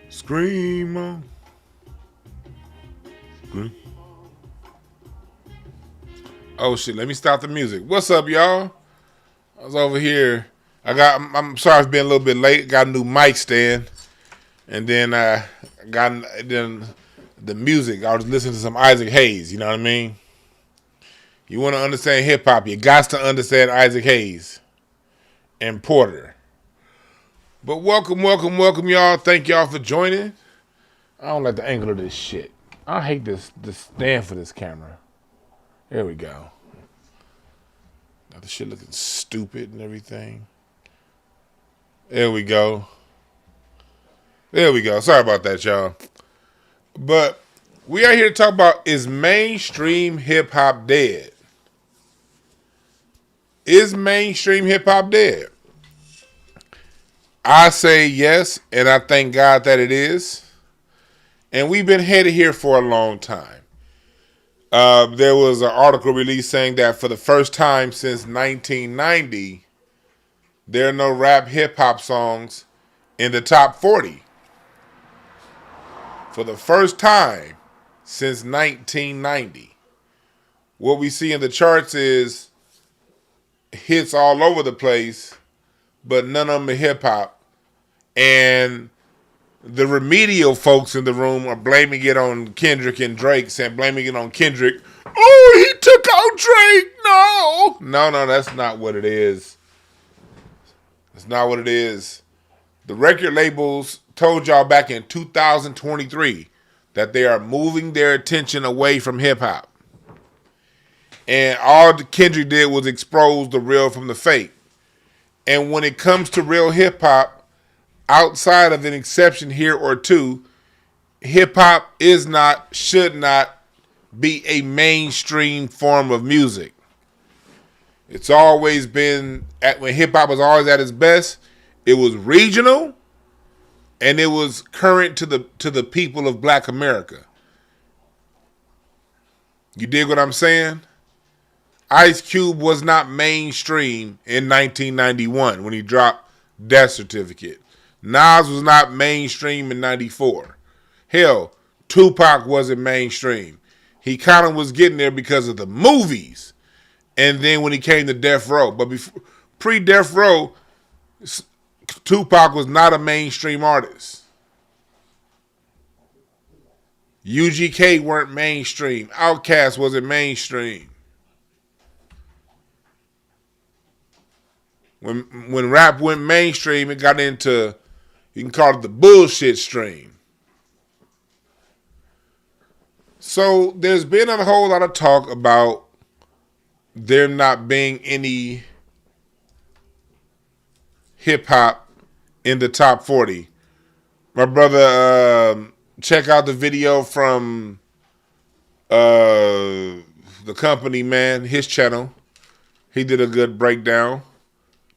Scream on. Scream. Oh shit, let me stop the music. What's up, y'all? I was over here. I'm sorry for being a little bit late. Got a new mic stand. And then then the music. I was listening to some Isaac Hayes, you know what I mean? You want to understand hip hop, you got to understand Isaac Hayes and Porter. But welcome, y'all. Thank y'all for joining. I don't like the angle of this shit. I hate this stand for this camera. There we go. Got the shit looking stupid and everything. There we go. Sorry about that, y'all. But we are here to talk about, is mainstream hip hop dead? Is mainstream hip hop dead? I say yes, and I thank God that it is. And we've been headed here for a long time. There was an article released saying that for the first time since 1990, there are no rap hip hop songs in the top 40. For the first time since 1990. What we see in the charts is hits all over the place, but none of them are hip hop. And the remedial folks in the room are blaming it on Kendrick and Drake, saying blaming it on Kendrick. Oh, he took out Drake. No, that's not what it is. That's not what it is. The record labels told y'all back in 2023 that they are moving their attention away from hip hop. And all Kendrick did was expose the real from the fake. And when it comes to real hip hop, outside of an exception here or two, hip hop should not be a mainstream form of music. It's always been, when hip hop was always at its best, it was regional and it was current to the people of Black America. You dig what I'm saying? Ice Cube was not mainstream in 1991 when he dropped Death Certificate. Nas was not mainstream in 94. Hell, Tupac wasn't mainstream. He kind of was getting there because of the movies. And then when he came to Death Row. But pre-Death Row, Tupac was not a mainstream artist. UGK weren't mainstream. Outkast wasn't mainstream. When rap went mainstream, it got into, you can call it the bullshit stream. So there's been a whole lot of talk about there not being any hip hop in the top 40. My brother, check out the video from the company, man, his channel. He did a good breakdown.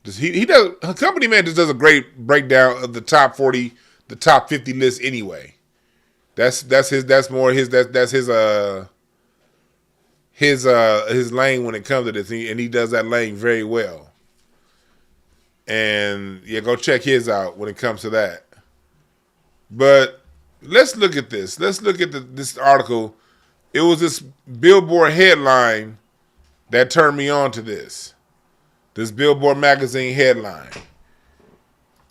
He does. Company Man just does a great breakdown of the top 40, the top 50 list anyway. That's his lane when it comes to this, and he does that lane very well. And yeah, go check his out when it comes to that. But let's look at this. Let's look at this article. It was this Billboard headline that turned me on to this. This Billboard magazine headline.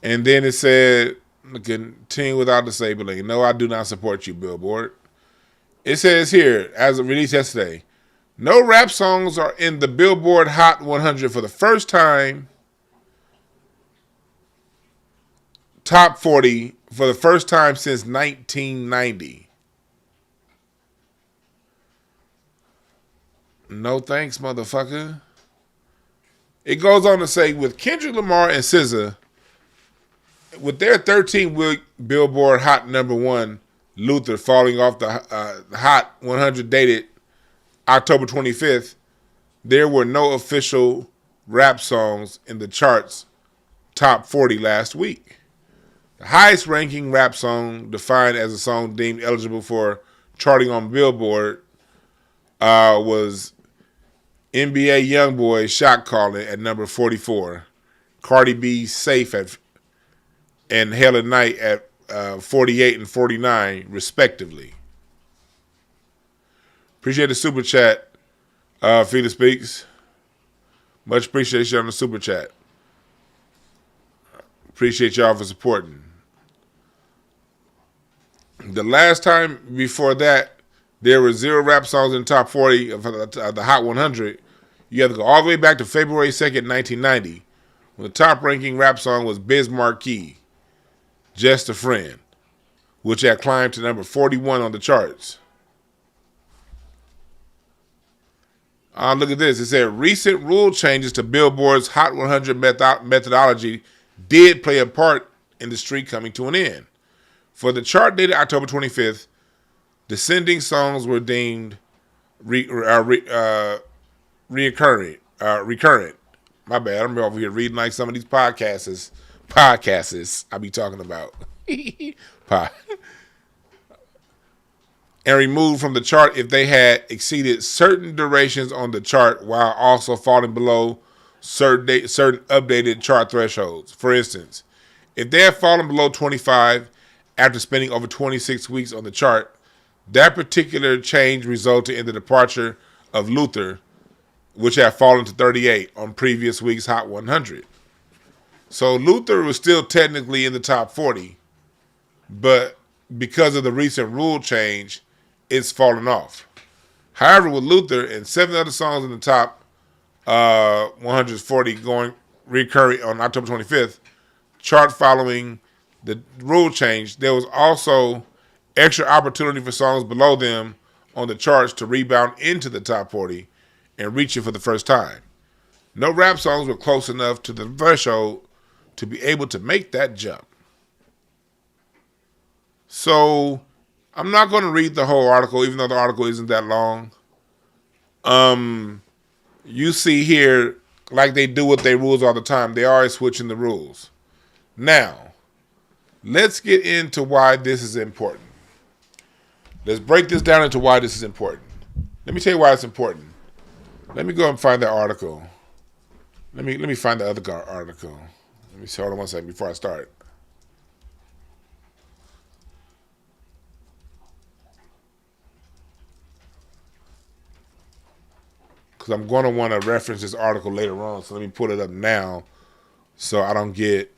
And then it said, continue without disabling. No, I do not support you, Billboard. It says here, as of released yesterday, no rap songs are in the Billboard Hot 100 for the first time. Top 40 for the first time since 1990. No thanks, motherfucker. It goes on to say, with Kendrick Lamar and SZA, with their 13-week Billboard Hot #1, Luther, falling off the Hot 100 dated October 25th, there were no official rap songs in the charts top 40 last week. The highest ranking rap song, defined as a song deemed eligible for charting on Billboard, was NBA Youngboy Shot Calling at number 44. Cardi B's Safe and Hell at Night at 48 and 49 respectively. Appreciate the super chat, Felix Speaks. Much appreciation on the super chat. Appreciate y'all for supporting. The last time before that, there were 0 rap songs in the top 40 of the Hot 100. You have to go all the way back to February 2nd, 1990, when the top ranking rap song was Biz Markie, Just a Friend, which had climbed to number 41 on the charts. Look at this. It said recent rule changes to Billboard's Hot 100 methodology did play a part in the streak coming to an end. For the chart dated October 25th, descending songs were deemed recurrent. My bad. I'm over here reading like some of these podcasts I be talking about. And removed from the chart if they had exceeded certain durations on the chart while also falling below certain updated chart thresholds. For instance, if they had fallen below 25 after spending over 26 weeks on the chart, that particular change resulted in the departure of Luther, which had fallen to 38 on previous week's Hot 100. So Luther was still technically in the top 40, but because of the recent rule change, it's fallen off. However, with Luther and 7 other songs in the top 140 going recurring on October 25th, chart following the rule change, there was also extra opportunity for songs below them on the charts to rebound into the top 40 and reach it for the first time. No rap songs were close enough to the threshold to be able to make that jump. So I'm not going to read the whole article, even though the article isn't that long. You see here, like they do with their rules all the time, they are switching the rules. Now, let's get into why this is important. Let's break this down into why this is important. Let me tell you why it's important. Let me go and find that article. Let me find the other article. Let me see, hold on one second before I start. Because I'm going to want to reference this article later on, so let me pull it up now so I don't get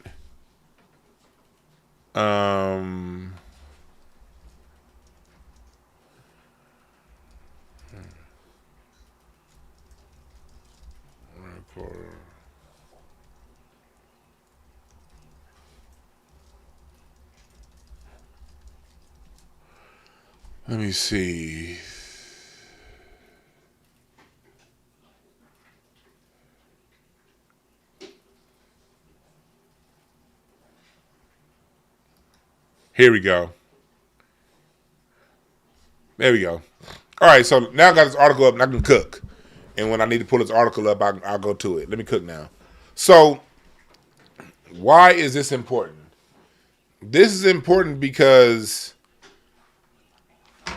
let me see. Here we go. There we go. All right, so now I got this article up and I can cook. And when I need to pull this article up, I'll go to it. Let me cook now. So, why is this important? This is important because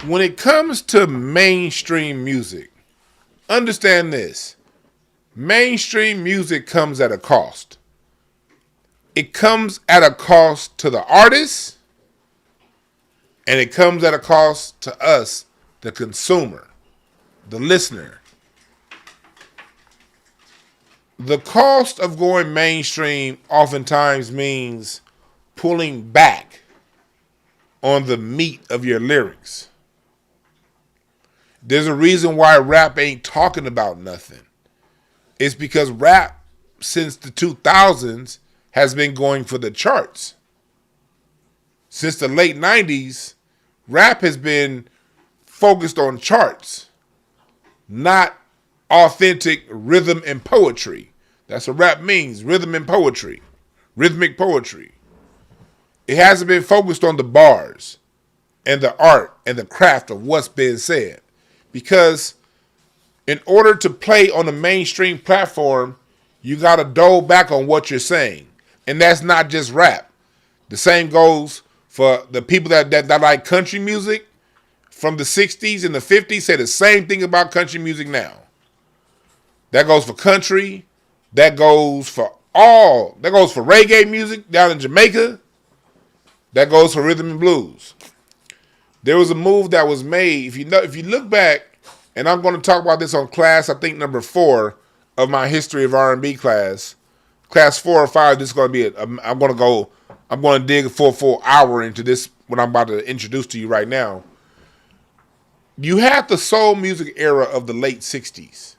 when it comes to mainstream music, understand this. Mainstream music comes at a cost. It comes at a cost to the artist, and it comes at a cost to us, the consumer, the listener. The cost of going mainstream oftentimes means pulling back on the meat of your lyrics. There's a reason why rap ain't talking about nothing. It's because rap, since the 2000s, has been going for the charts. Since the late 90s, rap has been focused on charts, not authentic rhythm and poetry. That's what rap means, rhythm and poetry, rhythmic poetry. It hasn't been focused on the bars and the art and the craft of what's being said. Because in order to play on a mainstream platform, you got to dole back on what you're saying. And that's not just rap. The same goes for the people that like country music from the 60s and the 50s, say the same thing about country music now. That goes for country. That goes for reggae music down in Jamaica. That goes for rhythm and blues. There was a move that was made. If you look back, and I'm going to talk about this on class, I think number 4 of my history of R&B class. Class 4 or 5. This is going to be. I'm going to dig for a full hour into this. What I'm about to introduce to you right now. You have the soul music era of the late 60s,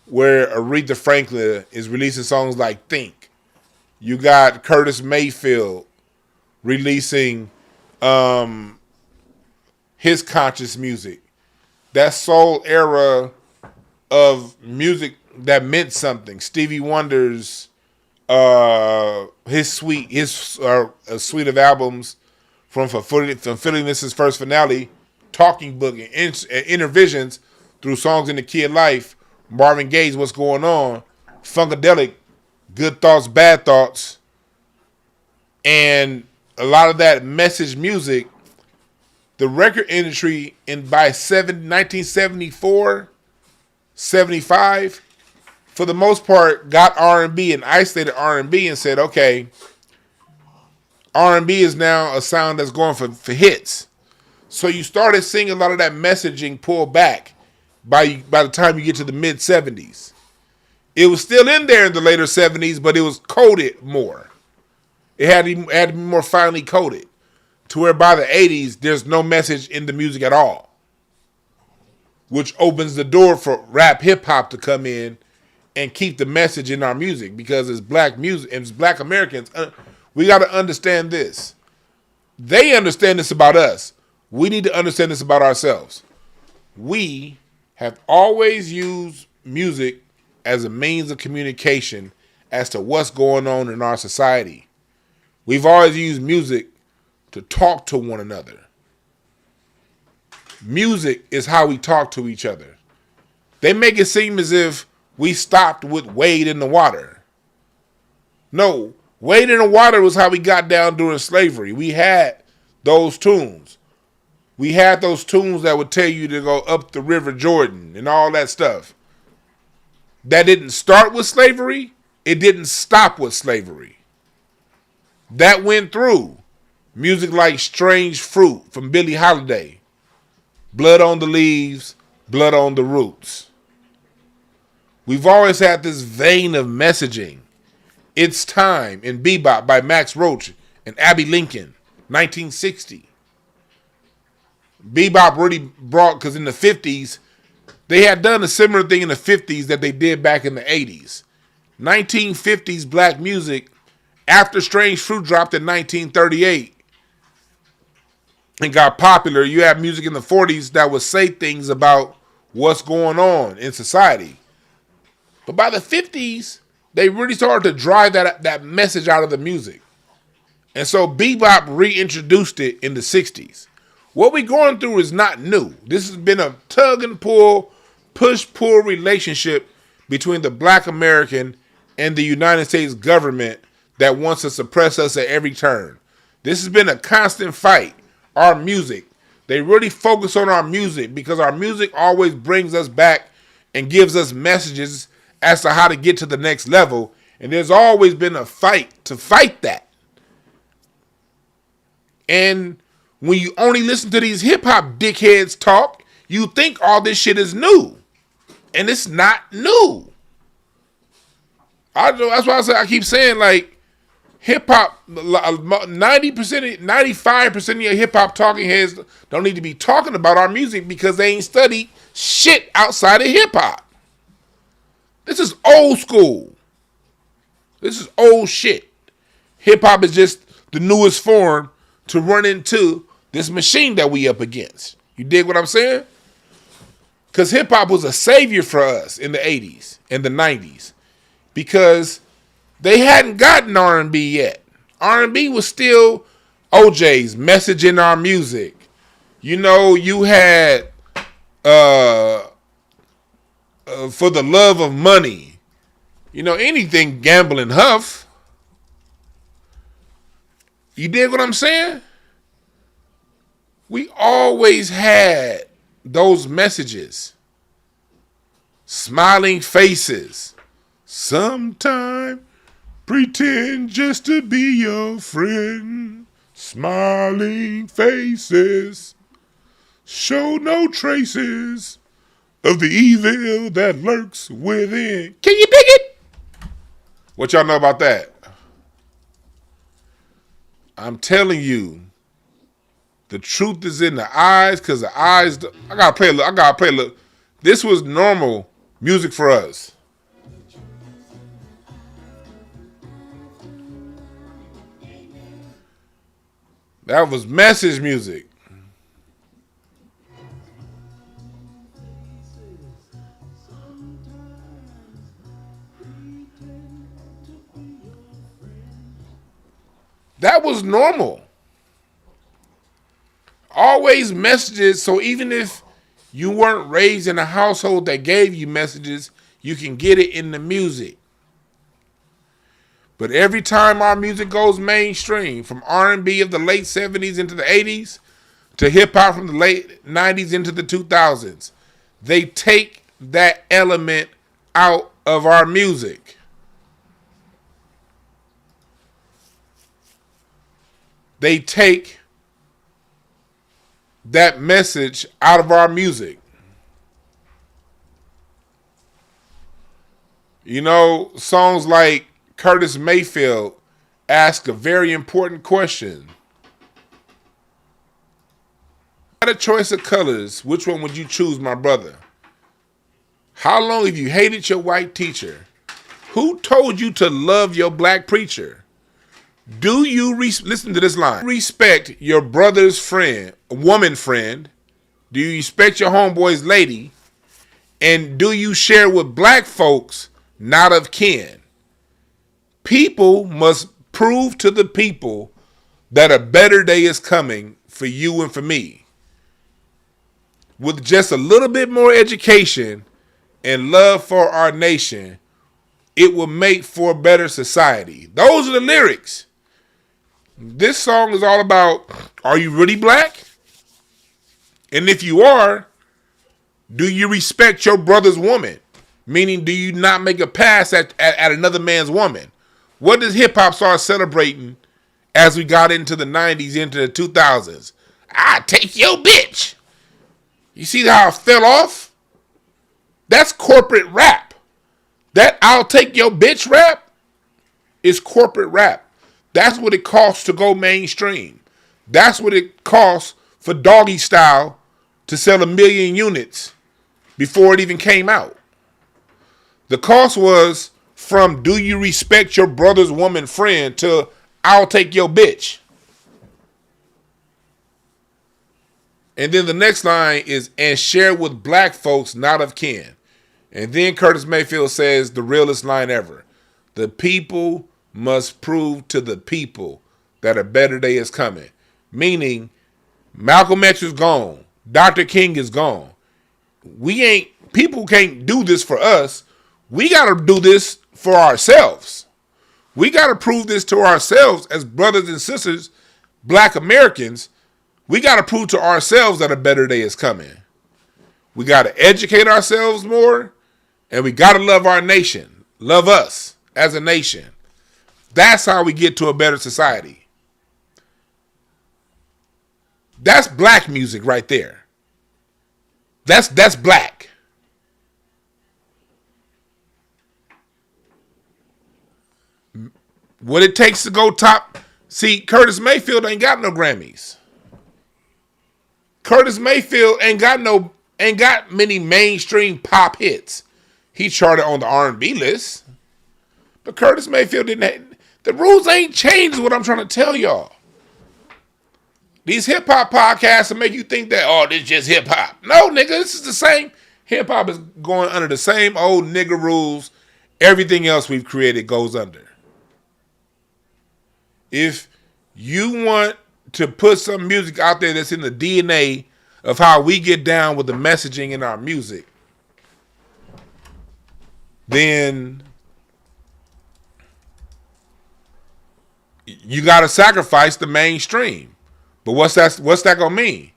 where Aretha Franklin is releasing songs like Think. You got Curtis Mayfield releasing his conscious music. That soul era of music that meant something. Stevie Wonder's his suite of albums from Fulfilling This' First Finale, Talking Book, and Intervisions through Songs in the Key of Life, Marvin Gaye's What's Going On, Funkadelic, Good Thoughts, Bad Thoughts, and a lot of that message music. The record industry by 1974, 75, for the most part, got R&B and isolated R&B and said, okay, R&B is now a sound that's going for hits. So you started seeing a lot of that messaging pull back by the time you get to the mid-70s. It was still in there in the later 70s, but it was coded more. It had to be more finely coded, to where by the 80s, there's no message in the music at all, which opens the door for rap hip-hop to come in and keep the message in our music, because as black music, as black Americans, we got to understand this. They understand this about us. We need to understand this about ourselves. We have always used music as a means of communication as to what's going on in our society. We've always used music to talk to one another. Music is how we talk to each other. They make it seem as if we stopped with Wade in the Water. No, Wade in the Water was how we got down during slavery. We had those tunes. We had those tunes that would tell you to go up the River Jordan and all that stuff. That didn't start with slavery. It didn't stop with slavery. That went through. Music like Strange Fruit from Billie Holiday. Blood on the Leaves, Blood on the Roots. We've always had this vein of messaging. It's Time in Bebop by Max Roach and Abby Lincoln, 1960. Bebop really brought, because in the 50s, they had done a similar thing in the 50s that they did back in the 80s. 1950s black music, after Strange Fruit dropped in 1938 and got popular, you have music in the 40s that would say things about what's going on in society. But by the 50s, they really started to drive that message out of the music. And so bebop reintroduced it in the 60s. What we're going through is not new. This has been a tug and pull, push-pull relationship between the black American and the United States government that wants to suppress us at every turn. This has been a constant fight. Our music. They really focus on our music because our music always brings us back and gives us messages as to how to get to the next level. And there's always been a fight to fight that. And when you only listen to these hip-hop dickheads talk, you think all this shit is new. And it's not new. That's why I keep saying, like, hip-hop, 90%, 95% of your hip-hop talking heads don't need to be talking about our music because they ain't studied shit outside of hip-hop. This is old school. This is old shit. Hip-hop is just the newest form to run into this machine that we up against. You dig what I'm saying? Because hip-hop was a savior for us in the 80s and the 90s because they hadn't gotten R&B yet. R&B was still OJ's message in our music. You know, you had For the Love of Money. You know, anything Gamble and Huff. You dig what I'm saying? We always had those messages. Smiling faces. Sometime pretend just to be your friend. Smiling faces show no traces of the evil that lurks within. Can you dig it? What y'all know about that? I'm telling you, the truth is in the eyes, because the eyes. I gotta play a little. This was normal music for us. That was message music. That was normal. Always messages, so even if you weren't raised in a household that gave you messages, you can get it in the music. But every time our music goes mainstream, from R&B of the late 70s into the 80s, to hip-hop from the late 90s into the 2000s, they take that element out of our music. They take that message out of our music. You know, songs like Curtis Mayfield ask a very important question. Had a choice of colors, which one would you choose, my brother? How long have you hated your white teacher? Who told you to love your black preacher? Do you listen to this line? Respect your brother's friend, woman friend? Do you respect your homeboy's lady? And do you share with black folks not of kin? People must prove to the people that a better day is coming for you and for me. With just a little bit more education and love for our nation, it will make for a better society. Those are the lyrics. This song is all about, are you really black? And if you are, do you respect your brother's woman? Meaning, do you not make a pass at another man's woman? What does hip-hop start celebrating as we got into the 90s, into the 2000s? I take your bitch. You see how it fell off? That's corporate rap. That I'll take your bitch rap is corporate rap. That's what it costs to go mainstream. That's what it costs for Doggy Style to sell 1 million units before it even came out. The cost was from do you respect your brother's woman friend to I'll take your bitch. And then the next line is, and share with black folks not of kin. And then Curtis Mayfield says the realest line ever. The people must prove to the people that a better day is coming. Meaning, Malcolm X is gone. Dr. King is gone. People can't do this for us. We got to do this for ourselves. We got to prove this to ourselves as brothers and sisters, black Americans. We got to prove to ourselves that a better day is coming. We got to educate ourselves more, and we got to love our nation. Love us as a nation. That's how we get to a better society. That's black music right there. That's black. What it takes to go top. See, Curtis Mayfield ain't got no Grammys. Curtis Mayfield ain't got many mainstream pop hits. He charted on the R&B list. But Curtis Mayfield the rules ain't changed, is what I'm trying to tell y'all. These hip-hop podcasts will make you think that, oh, this is just hip-hop. No, nigga, this is the same. Hip-hop is going under the same old nigga rules everything else we've created goes under. If you want to put some music out there that's in the DNA of how we get down with the messaging in our music, then you got to sacrifice the mainstream. But what's that going to mean?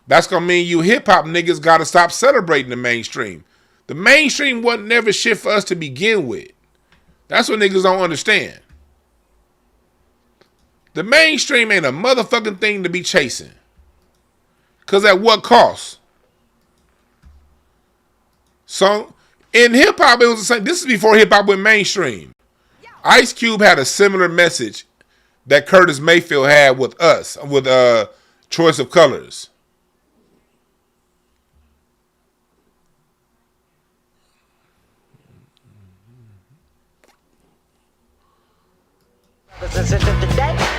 That's going to mean you hip-hop niggas got to stop celebrating the mainstream. The mainstream wasn't never shit for us to begin with. That's what niggas don't understand. The mainstream ain't a motherfucking thing to be chasing. Because at what cost? So, in hip-hop, it was the same. This is before hip-hop went mainstream. Ice Cube had a similar message that Curtis Mayfield had with us, with Choice of Colors.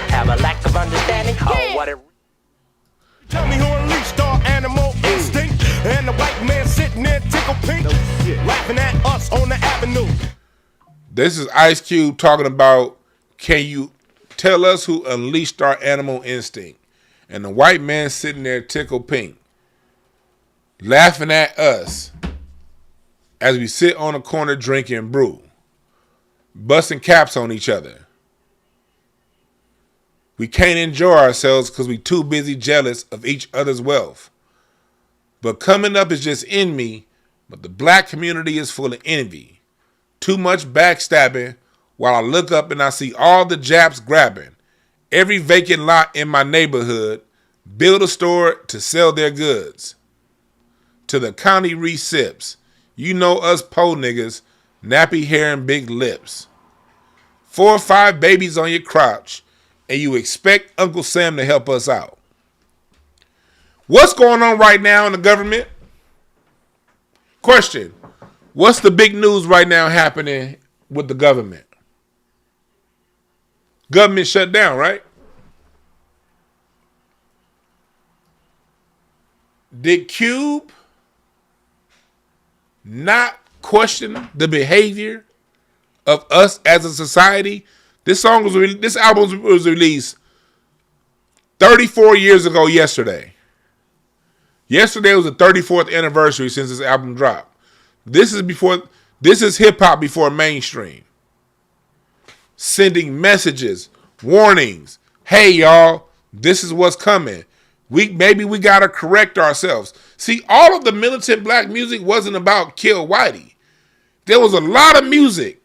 Have a lack of understanding. Oh, what it. Tell me who unleashed our animal instinct, and the white man sitting there tickle pink, laughing at us on the avenue. This is Ice Cube talking about, can you tell us who unleashed our animal instinct? And the white man sitting there tickle pink, laughing at us as we sit on a corner drinking brew, busting caps on each other. We can't enjoy ourselves because we too busy jealous of each other's wealth. But coming up is just in me, but the black community is full of envy. Too much backstabbing while I look up and I see all the Japs grabbing every vacant lot in my neighborhood, build a store to sell their goods. To the county recips, you know us po niggas, nappy hair and big lips. 4 or 5 babies on your crotch, and you expect Uncle Sam to help us out. What's going on right now in the government? Question. What's the big news right now happening with the government? Government shut down, right? Did Cube not question the behavior of us as a society? This album was released 34 years ago yesterday. Yesterday was the 34th anniversary since this album dropped. This is hip hop before mainstream. Sending messages, warnings. Hey y'all, this is what's coming. Maybe we gotta correct ourselves. See, all of the militant black music wasn't about kill Whitey. There was a lot of music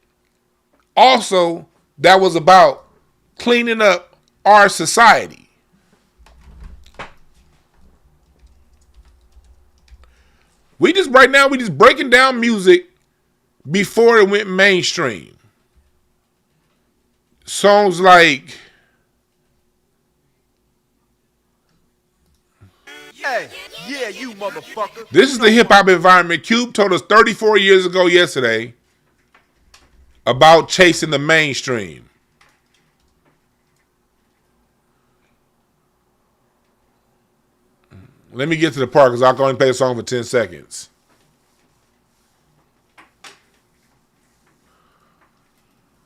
also that was about cleaning up our society. We just breaking down music before it went mainstream. Songs like Hey, yeah, you motherfucker. this is the hip hop environment. Cube told us 34 years ago yesterday about chasing the mainstream. Let me get to the part because I can only play a song for 10 seconds.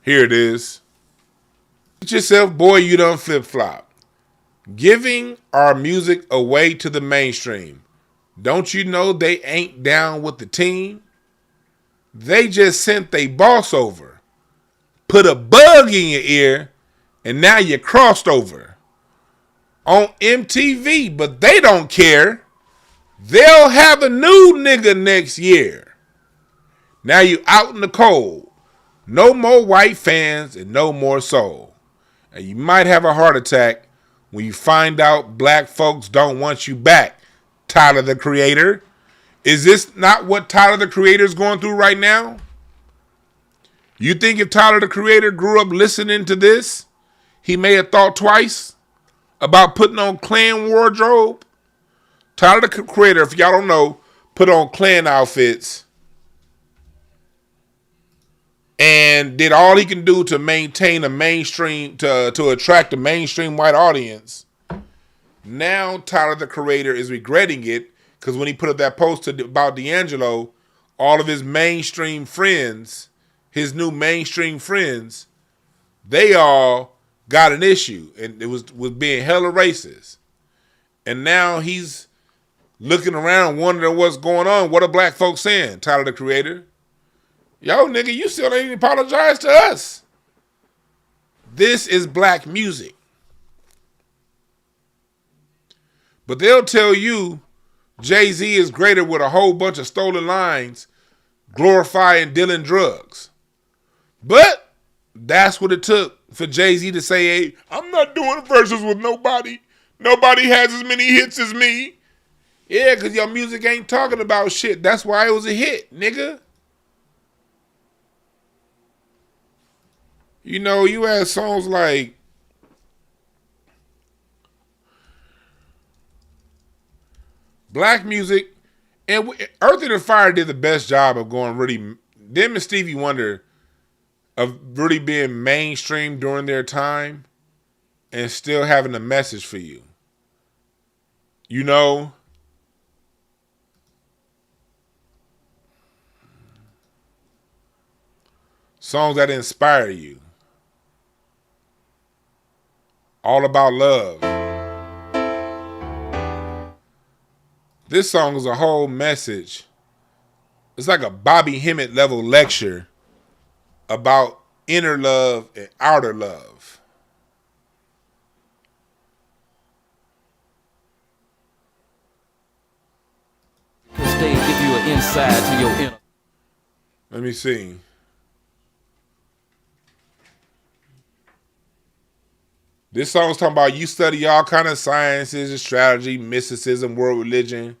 Here it is. Get yourself, boy, you done flip-flop. Giving our music away to the mainstream. Don't you know they ain't down with the team? They just sent they boss over. Put a bug in your ear, and now you're crossed over. On MTV, but they don't care. They'll have a new nigga next year. Now you out in the cold. No more white fans and no more soul. And you might have a heart attack when you find out black folks don't want you back, Tyler the Creator. Is this not what Tyler the Creator is going through right now? You think if Tyler the Creator grew up listening to this, he may have thought twice about putting on Klan wardrobe? Tyler the Creator, if y'all don't know, put on Klan outfits and did all he can do to maintain a mainstream, to attract a mainstream white audience. Now Tyler the Creator is regretting it because when he put up that post about D'Angelo, all of his mainstream friends, his new mainstream friends, they all got an issue and it was being hella racist. And now he's looking around wondering what's going on. What are black folks saying, Tyler the Creator? Yo, nigga, you still ain't apologize to us. This is black music. But they'll tell you Jay-Z is greater with a whole bunch of stolen lines glorifying dealing drugs. But that's what it took for Jay-Z to say, hey, I'm not doing verses with nobody. Nobody has as many hits as me. Yeah, because your music ain't talking about shit. That's why it was a hit, nigga. You know, you had songs like black music, and Earth, Wind & Fire did the best job of going really, them and Stevie Wonder, of really being mainstream during their time and still having a message for you. You know? Songs that inspire you. All about love. This song is a whole message. It's like a Bobby Hemmett level lecture about inner love and outer love. This day give you an insight to your inner. Let me see. This song's talking about you study all kind of sciences, astrology, mysticism, world religion.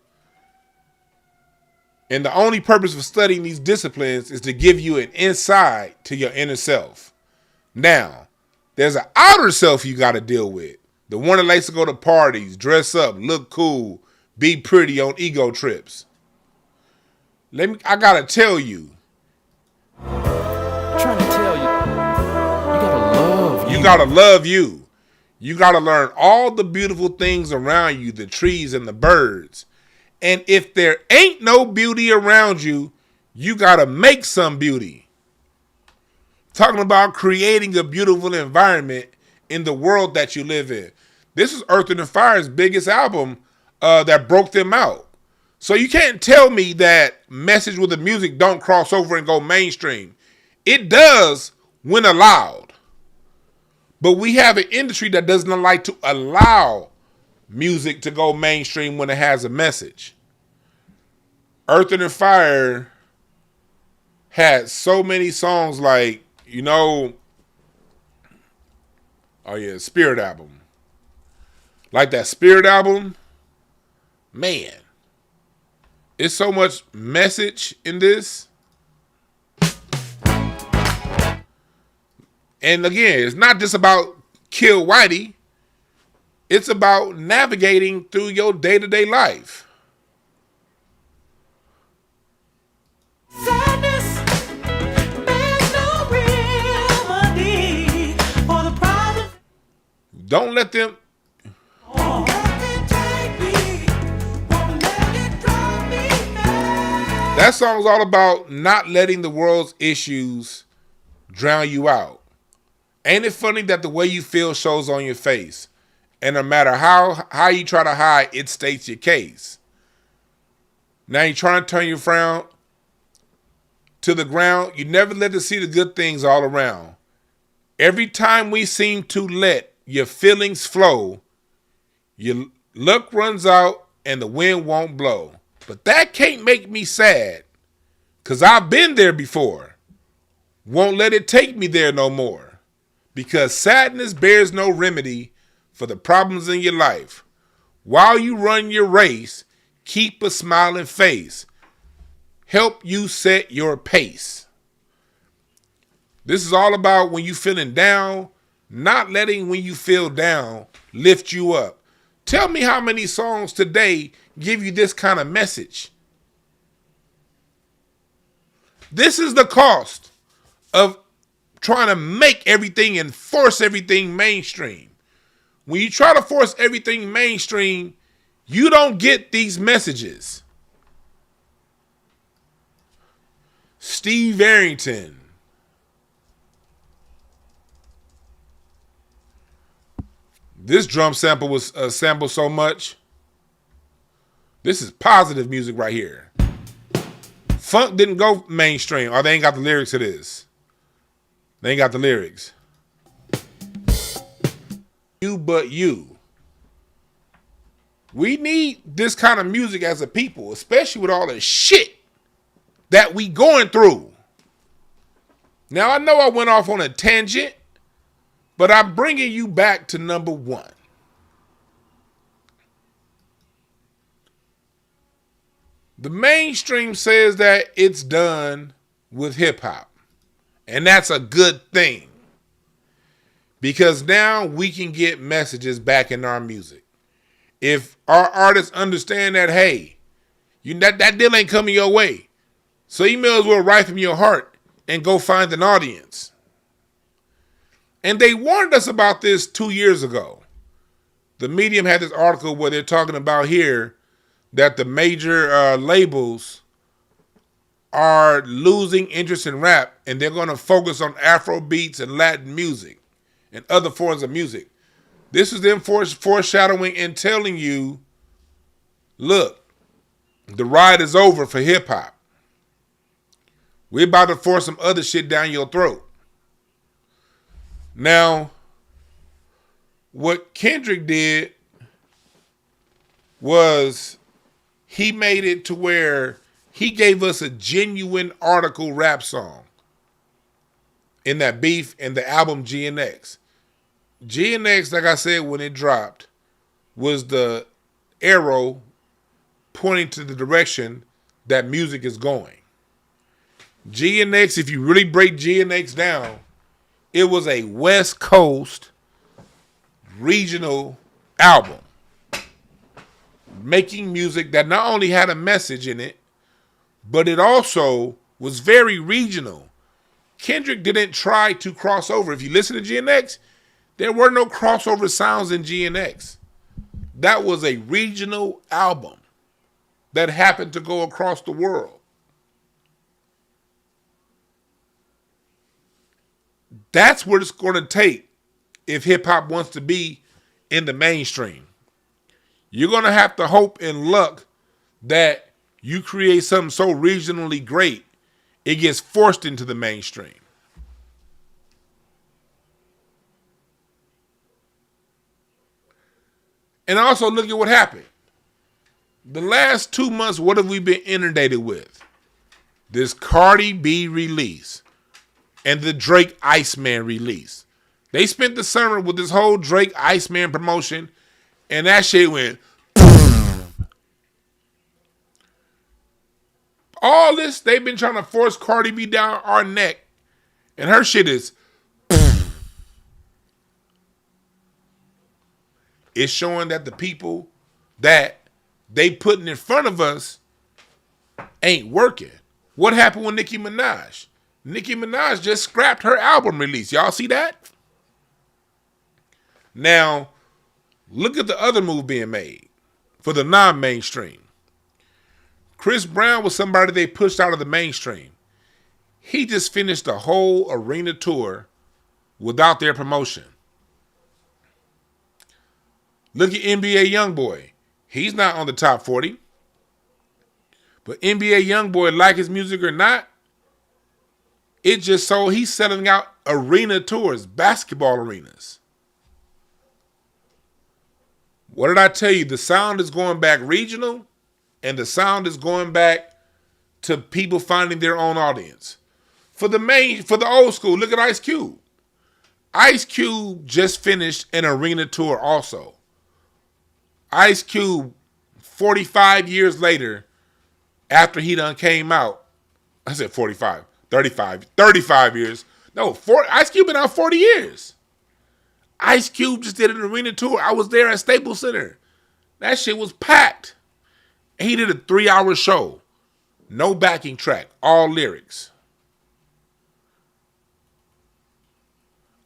And the only purpose of studying these disciplines is to give you an insight to your inner self. Now, there's an outer self you got to deal with. The one that likes to go to parties, dress up, look cool, be pretty on ego trips. I got to tell you. I'm trying to tell you. You got to love you. You got to love you. You got to learn all the beautiful things around you, the trees and the birds. And if there ain't no beauty around you, you got to make some beauty. Talking about creating a beautiful environment in the world that you live in. This is Earth, Wind & Fire's biggest album that broke them out. So you can't tell me that Message with the Music don't cross over and go mainstream. It does when allowed. But we have an industry that doesn't like to allow music to go mainstream when it has a message. Earth, Wind & Fire had so many songs like, you know, oh yeah, Spirit album. Like that Spirit album, man, it's so much message in this. And again, it's not just about kill Whitey. It's about navigating through your day-to-day life. Sadness, there's no remedy for the problem. Don't let them. That song's all about not letting the world's issues drown you out. Ain't it funny that the way you feel shows on your face? And no matter how you try to hide, it states your case. Now you're trying to turn your frown to the ground. You never let to see the good things all around. Every time we seem to let your feelings flow, your luck runs out and the wind won't blow. But that can't make me sad, 'cause I've been there before. Won't let it take me there no more. Because sadness bears no remedy for the problems in your life. While you run your race, keep a smiling face. Help you set your pace. This is all about when you feeling down, not letting when you feel down lift you up. Tell me how many songs today give you this kind of message. This is the cost of trying to make everything and force everything mainstream. When you try to force everything mainstream, you don't get these messages. Steve Arrington. This drum sample was sampled so much. This is positive music right here. Funk didn't go mainstream, or they ain't got the lyrics to this. They ain't got the lyrics. You but you. We need this kind of music as a people, especially with all the shit that we going through. Now, I know I went off on a tangent, But I'm bringing you back to number one. The mainstream says that it's done with hip hop. And that's a good thing. Because now we can get messages back in our music. If our artists understand that, hey, that deal ain't coming your way. So you may as well write from your heart and go find an audience. And they warned us about this 2 years ago. The Medium had this article where they're talking about here that the major labels are losing interest in rap and they're going to focus on Afro beats and Latin music and other forms of music. This is them foreshadowing and telling you, look, the ride is over for hip hop. We're about to force some other shit down your throat. Now, what Kendrick did was he made it to where he gave us a genuine article rap song in that beef and the album GNX. GNX, like I said, when it dropped, was the arrow pointing to the direction that music is going. GNX, if you really break GNX down, it was a West Coast regional album making music that not only had a message in it, but it also was very regional. Kendrick didn't try to cross over. If you listen to GNX, there were no crossover sounds in GNX. That was a regional album that happened to go across the world. That's what it's going to take if hip-hop wants to be in the mainstream. You're going to have to hope and luck that you create something so regionally great, it gets forced into the mainstream. And also look at what happened. The last 2 months, what have we been inundated with? This Cardi B release and the Drake Iceman release. They spent the summer with this whole Drake Iceman promotion, and that shit went all this, they've been trying to force Cardi B down our neck, and her shit is it's showing that the people that they putting in front of us ain't working. What happened with Nicki Minaj? Nicki Minaj just scrapped her album release. Y'all see that? Now, look at the other move being made for the non-mainstream. Chris Brown was somebody they pushed out of the mainstream. He just finished a whole arena tour without their promotion. Look at NBA YoungBoy. He's not on the top 40. But NBA YoungBoy, like his music or not, it just so he's selling out arena tours, basketball arenas. What did I tell you? The sound is going back regional, and the sound is going back to people finding their own audience. For the old school, look at Ice Cube. Ice Cube just finished an arena tour also. Ice Cube, 45 years later, after he done came out, I said 45, 35 years. No, Ice Cube been out 40 years. Ice Cube just did an arena tour. I was there at Staples Center. That shit was packed. He did a 3-hour show. No backing track, all lyrics.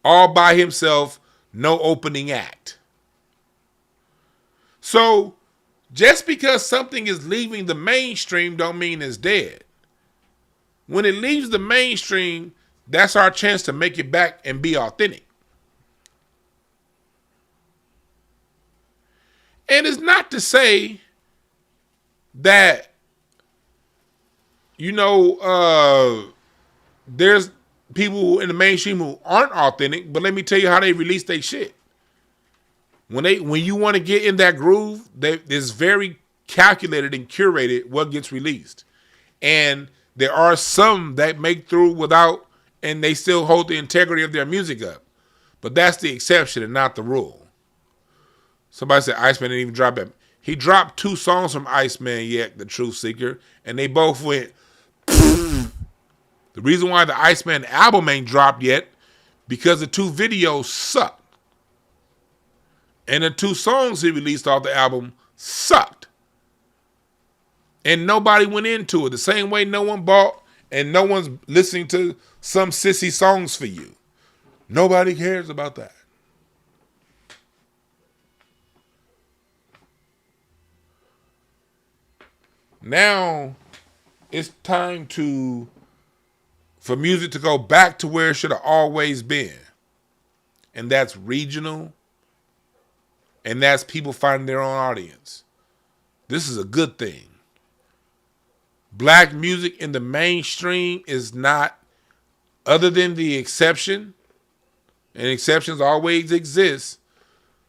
All by himself, no opening act. So, just because something is leaving the mainstream don't mean it's dead. When it leaves the mainstream, that's our chance to make it back and be authentic. And it's not to say that, there's people in the mainstream who aren't authentic, but let me tell you how they release their shit. When you want to get in that groove, it's very calculated and curated what gets released. And there are some that make through without, and they still hold the integrity of their music up. But that's the exception and not the rule. Somebody said Iceman didn't even drop it. He dropped 2 songs from Iceman yet, the Truth Seeker, and they both went. The reason why the Iceman album ain't dropped yet, because the 2 videos sucked. And the 2 songs he released off the album sucked. And nobody went into it. The same way no one bought and no one's listening to some sissy songs for you. Nobody cares about that. Now it's time for music to go back to where it should have always been. And that's regional. And that's people finding their own audience. This is a good thing. Black music in the mainstream is not, other than the exception, and exceptions always exist,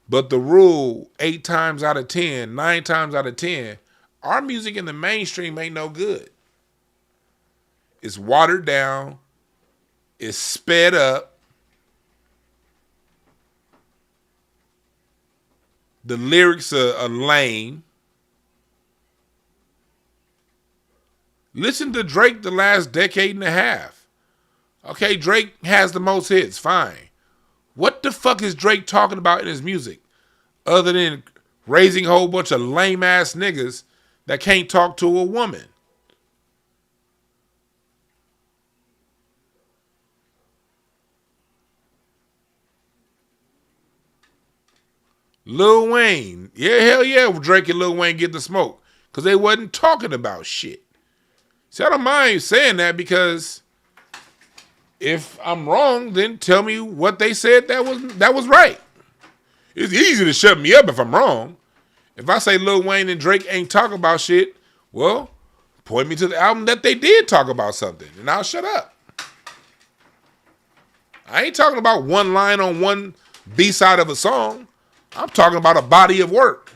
but the rule, 8 times out of 10, 9 times out of 10, our music in the mainstream ain't no good. It's watered down. It's sped up. The lyrics are lame. Listen to Drake the last decade and a half. Okay, Drake has the most hits, fine. What the fuck is Drake talking about in his music? Other than raising a whole bunch of lame ass niggas that can't talk to a woman. Lil Wayne. Yeah, hell yeah, Drake and Lil Wayne get the smoke. Because they wasn't talking about shit. See, I don't mind saying that because if I'm wrong, then tell me what they said that was right. It's easy to shut me up if I'm wrong. If I say Lil Wayne and Drake ain't talking about shit, well, point me to the album that they did talk about something, and I'll shut up. I ain't talking about one line on one B-side of a song. I'm talking about a body of work.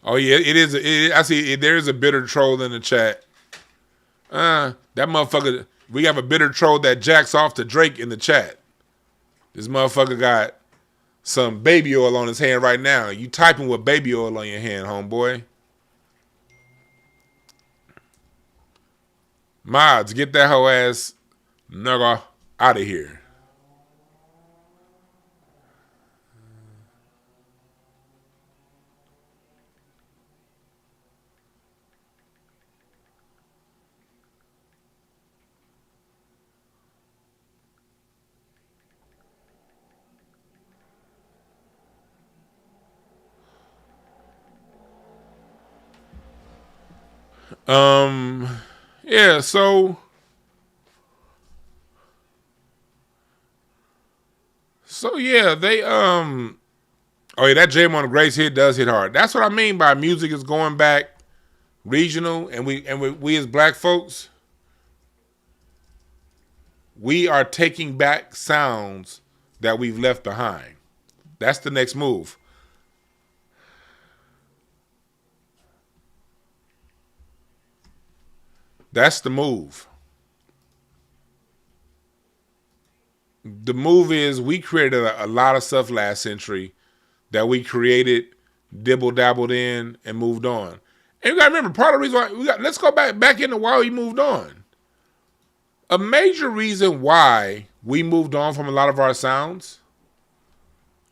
Oh yeah, it is. I see. There is a bitter troll in the chat. That motherfucker. We have a bitter troll that jacks off to Drake in the chat. This motherfucker got some baby oil on his hand right now. You typing with baby oil on your hand, homeboy. Mods, get that hoe ass nigga out of here. Yeah, so yeah, they oh yeah, that Jam on the Grace hit does hit hard. That's what I mean by music is going back regional, and we as black folks, we are taking back sounds that we've left behind. That's the next move. That's the move. The move is we created a lot of stuff last century that we created, dibble-dabbled in, and moved on. And you got to remember, part of the reason why, let's go back into why we moved on. A major reason why we moved on from a lot of our sounds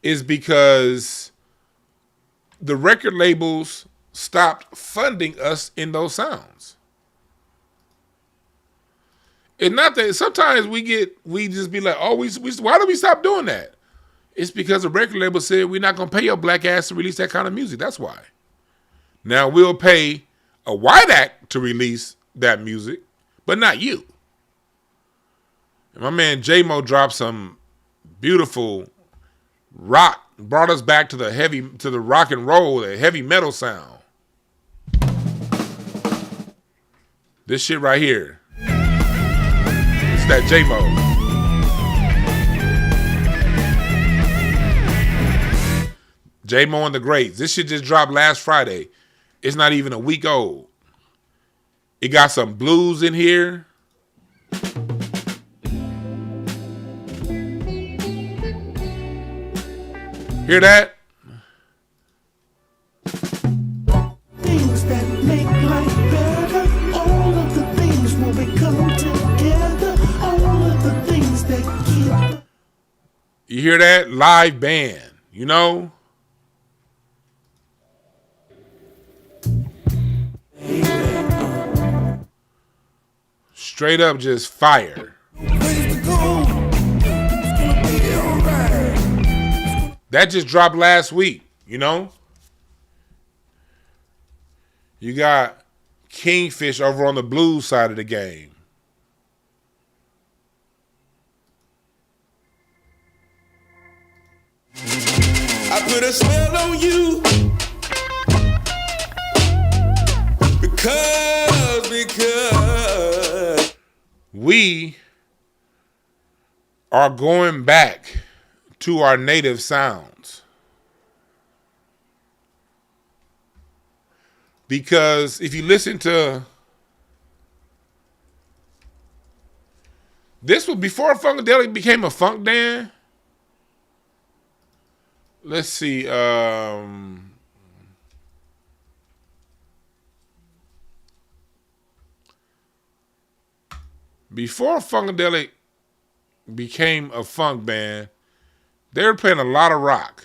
is because the record labels stopped funding us in those sounds. It's not that sometimes we just be like, oh, why do we stop doing that? It's because the record label said we're not gonna pay your black ass to release that kind of music. That's why. Now we'll pay a white act to release that music, but not you. And my man J-Mo dropped some beautiful rock, brought us back to the rock and roll, the heavy metal sound. This shit right here. That J-Mo. J-Mo and the Greats. This shit just dropped last Friday. It's not even a week old. It got some blues in here. Hear that? Things that make life better. All of the things will become together. All of the things that keep. You hear that? Live band, you know? Straight up just fire. That just dropped last week, you know? You got Kingfish over on the blues side of the game. I put a spell on you because We are going back to our native sounds. Because if you listen to this was before Funkadelic became a funk dan. Let's see. Before Funkadelic became a funk band, they were playing a lot of rock.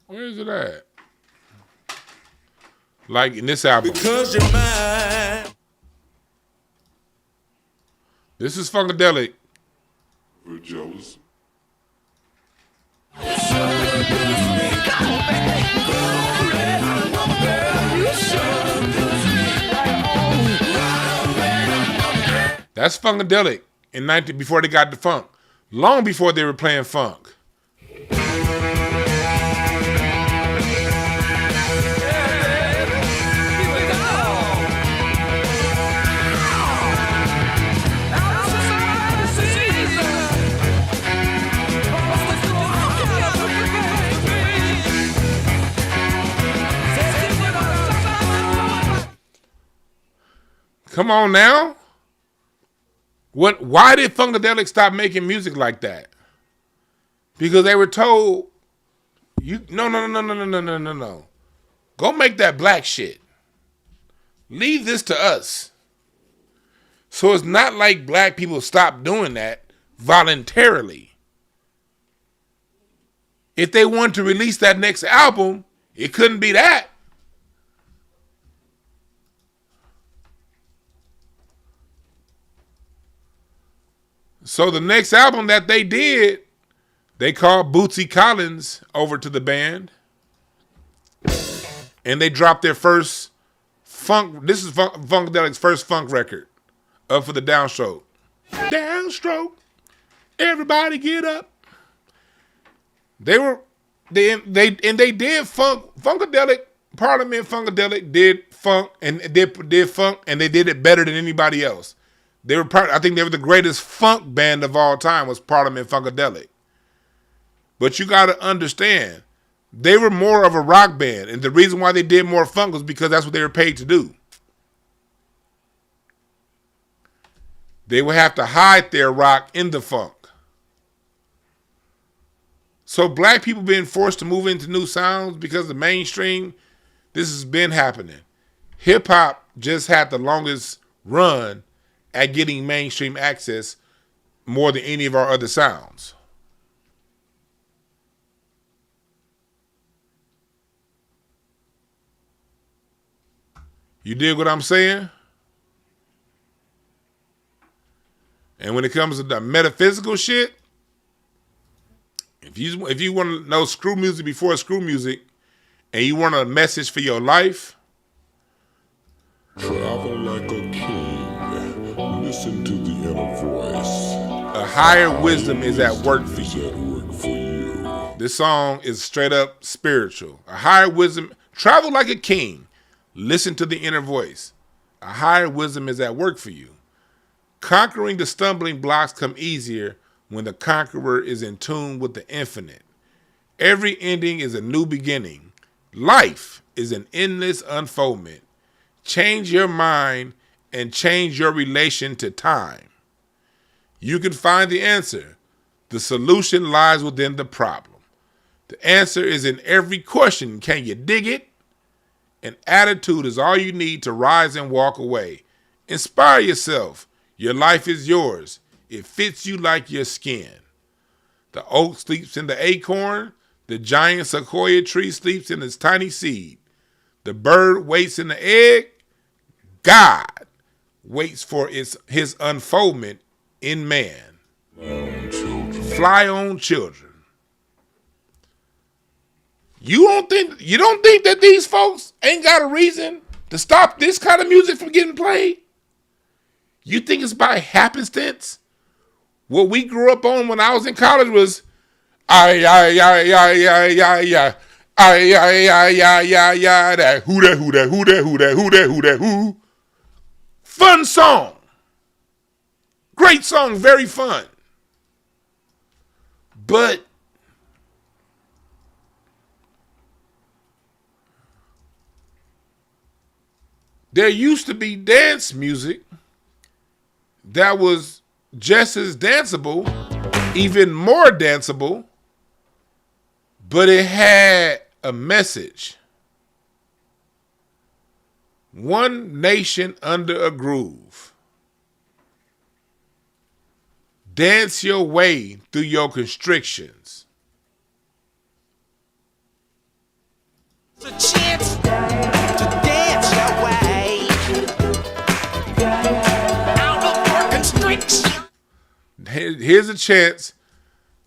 Where is it at? Like in this album. because you're mine. This is Funkadelic. We're jealous. That's Funkadelic in 19 before they got the funk. Long before they were playing funk. Come on now. Why did Funkadelic stop making music like that? Because they were told, no. Go make that black shit. Leave this to us. So it's not like black people stopped doing that voluntarily. If they wanted to release that next album, it couldn't be that. So the next album that they did, they called Bootsy Collins over to the band. And they dropped their first funk. This is Funkadelic's first funk record. Up for the downstroke. Downstroke. Everybody get up. They did funk. Funkadelic, Parliament Funkadelic did funk and did funk, and they did it better than anybody else. I think they were the greatest funk band of all time was Parliament Funkadelic. But you got to understand, they were more of a rock band. And the reason why they did more funk was because that's what they were paid to do. They would have to hide their rock in the funk. So black people being forced to move into new sounds because the mainstream, this has been happening. Hip hop just had the longest run at getting mainstream access more than any of our other sounds. You dig what I'm saying? And when it comes to the metaphysical shit, if you want to know screw music before screw music, and you want a message for your life, Travel like a king. Listen to the inner voice. a higher wisdom is at work for you. At work for you. This song is straight up spiritual. A higher wisdom, travel like a king. Listen to the inner voice. A higher wisdom is at work for you. Conquering the stumbling blocks come easier when the conqueror is in tune with the infinite. Every ending is a new beginning. Life is an endless unfoldment. Change your mind and change your relation to time. You can find the answer. The solution lies within the problem. The answer is in every question. Can you dig it? An attitude is all you need to rise and walk away. Inspire yourself. Your life is yours. It fits you like your skin. The oak sleeps in the acorn. The giant sequoia tree sleeps in its tiny seed. The bird waits in the egg. God waits for his unfoldment in man. Fly on children. You don't think that these folks ain't got a reason to stop this kind of music from getting played? You think it's by happenstance? What we grew up on when I was in college was that who. Fun song. Great song, very fun. But there used to be dance music that was just as danceable, even more danceable, but it had a message. One nation under a groove. Dance your way through your constrictions. It's a chance to dance your way out of your constriction. Here's a chance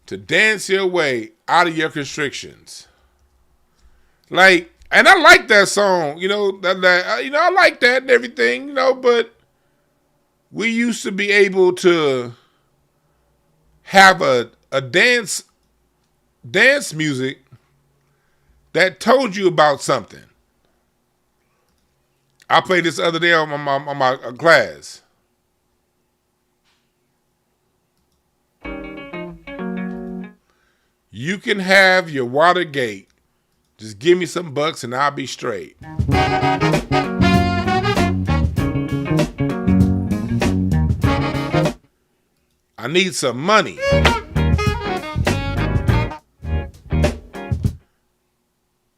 to dance your way out of your constrictions. Like, and I like that song, I like that and everything, but we used to be able to have a dance music that told you about something. I played this the other day on my class. You can have your Watergate. Just give me some bucks and I'll be straight. I need some money.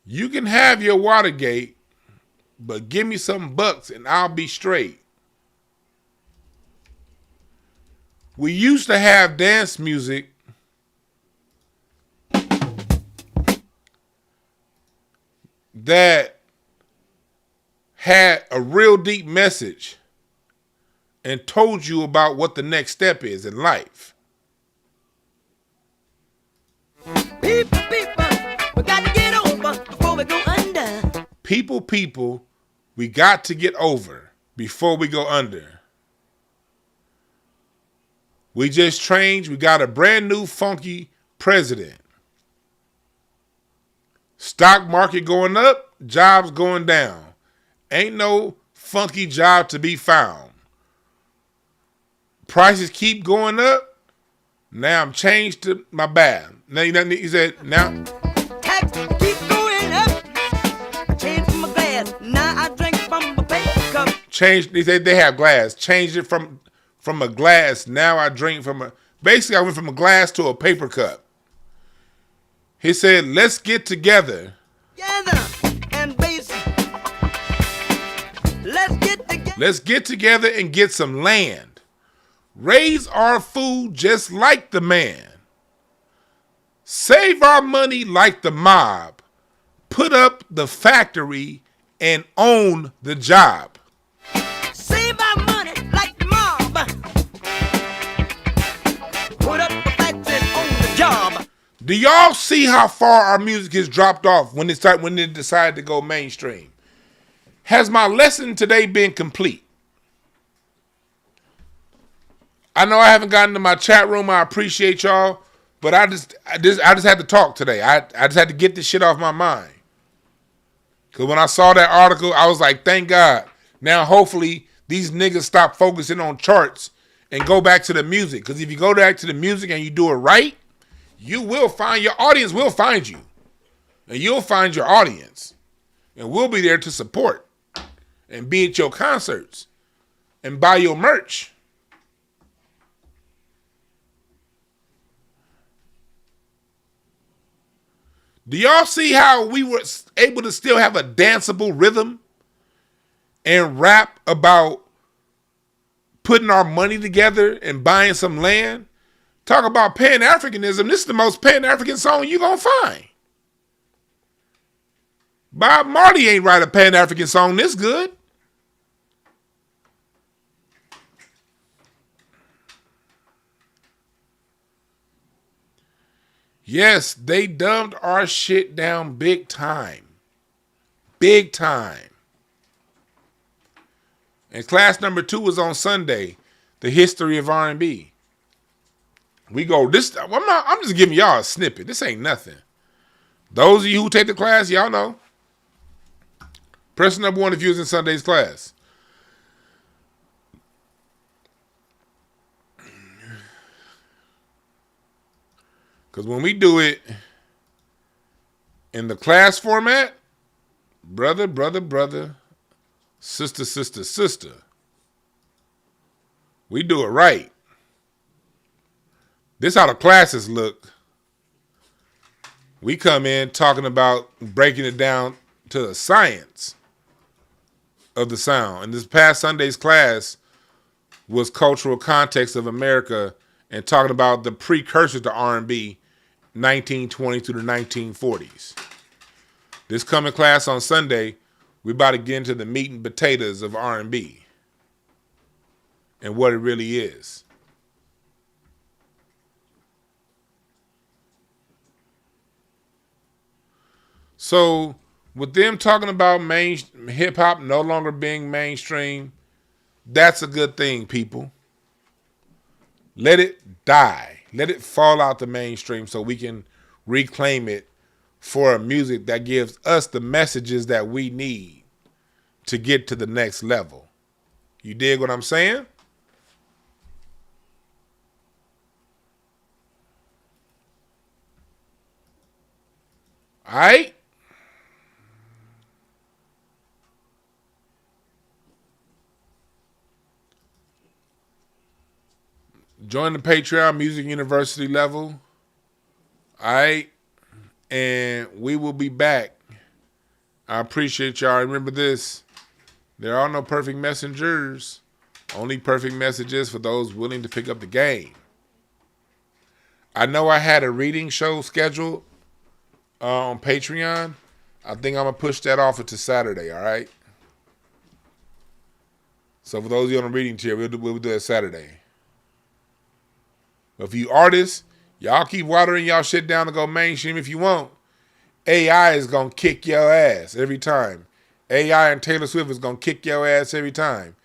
You can have your Watergate, but give me some bucks and I'll be straight. We used to have dance music that had a real deep message and told you about what the next step is in life. People, we got to get over before we go under. People, we got to get over before we go under. We just changed. We got a brand new funky president. Stock market going up, jobs going down. Ain't no funky job to be found. Prices keep going up. Now I'm changed to my bad. Now he said now. Tax keep going up. I changed from my glass. Now I drink from my paper cup. Changed. They said they have glass. Changed it from a glass. Now I drink from a. Basically, I went from a glass to a paper cup. He said, let's get together. And basic. Let's get together and get some land. Raise our food just like the man. Save our money like the mob. Put up the factory and own the job. Save our money like the mob. Put up the factory and own the job. Do y'all see how far our music has dropped off when it decided to go mainstream? Has my lesson today been complete? I know I haven't gotten to my chat room. I appreciate y'all, but I just had to talk today. I just had to get this shit off my mind. Because when I saw that article, I was like, thank God. Now, hopefully, these niggas stop focusing on charts and go back to the music. Because if you go back to the music and you do it right, you will find your audience will find you. And you'll find your audience. And we'll be there to support and be at your concerts and buy your merch. Do y'all see how we were able to still have a danceable rhythm and rap about putting our money together and buying some land? Talk about Pan-Africanism. This is the most Pan-African song you're going to find. Bob Marley ain't write a Pan-African song this good. Yes, they dumbed our shit down big time. Big time. And class number 2 was on Sunday, the history of R&B. We go this. I'm just giving y'all a snippet. This ain't nothing. Those of you who take the class, y'all know. Press number 1 if you was in Sunday's class. Because when we do it in the class format, brother, brother, brother, sister, sister, sister, we do it right. This how the classes look. We come in talking about breaking it down to the science of the sound. And this past Sunday's class was cultural context of America and talking about the precursor to R&B, 1920 through the 1940s. This coming class on Sunday, we're about to get into the meat and potatoes of R&B and what it really is. So, with them talking about hip-hop no longer being mainstream, that's a good thing, people. Let it die. Let it fall out the mainstream so we can reclaim it for a music that gives us the messages that we need to get to the next level. You dig what I'm saying? All right? Join the Patreon Music University level. All right. And we will be back. I appreciate y'all. Remember this. There are no perfect messengers. Only perfect messages for those willing to pick up the game. I know I had a reading show scheduled on Patreon. I think I'm going to push that off to Saturday. All right. So for those of you on the reading tier, we'll do it Saturday. If you artists, y'all keep watering y'all shit down to go mainstream if you want. AI is going to kick your ass every time. AI and Taylor Swift is going to kick your ass every time.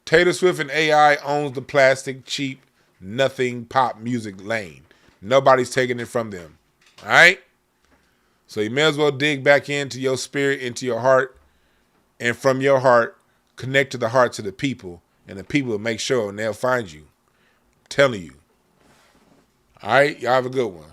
Taylor Swift and AI owns the plastic, cheap, nothing pop music lane. Nobody's taking it from them. All right? So you may as well dig back into your spirit, into your heart, and from your heart, connect to the hearts of the people, and the people will make sure and they'll find you. I'm telling you. All right, y'all have a good one.